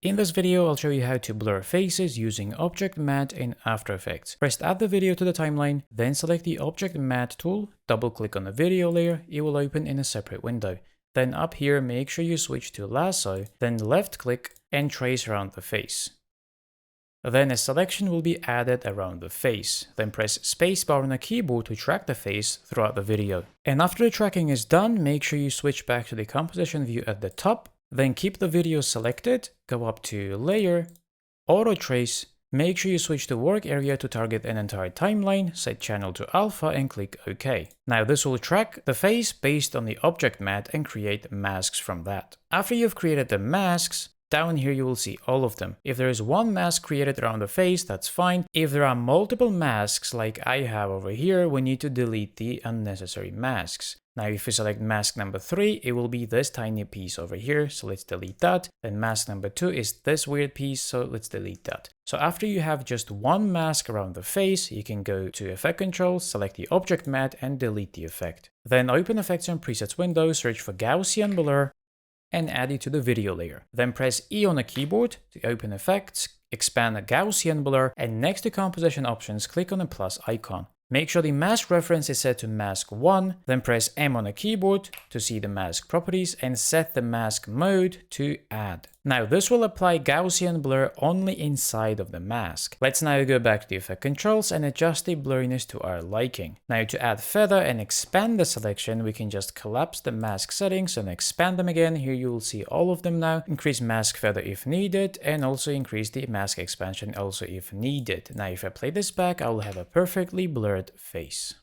In this video, I'll show you how to blur faces using Object Matte in After Effects. First, add the video to the timeline, then select the Object Matte tool, double-click on the video layer, it will open in a separate window. Then up here, make sure you switch to Lasso, then left-click and trace around the face. Then a selection will be added around the face. Then press spacebar on the keyboard to track the face throughout the video. And after the tracking is done, make sure you switch back to the composition view at the top. Then keep the video selected, go up to Layer, Auto Trace, make sure you switch to Work Area to target an entire timeline, set Channel to Alpha and click OK. Now this will track the face based on the Object Matte and create masks from that. After you've created the masks, down here you will see all of them. If there is one mask created around the face, that's fine. If there are multiple masks like I have over here, we need to delete the unnecessary masks. Now if you select mask number 3, it will be this tiny piece over here, so let's delete that. Then mask number 2 is this weird piece, so let's delete that. So after you have just one mask around the face, you can go to Effect Controls, select the Object Matte and delete the effect. Then open Effects and Presets window, search for Gaussian Blur, and add it to the video layer. Then press E on the keyboard to open effects, expand the Gaussian blur, and next to composition options, click on the plus icon. Make sure the mask reference is set to mask 1, then press M on the keyboard to see the mask properties and set the mask mode to add. Now this will apply Gaussian blur only inside of the mask. Let's now go back to the effect controls and adjust the blurriness to our liking. Now to add feather and expand the selection, we can just collapse the mask settings and expand them again. Here you will see all of them now. Increase mask feather if needed and also increase the mask expansion also if needed. Now if I play this back, I will have a perfectly blurred face.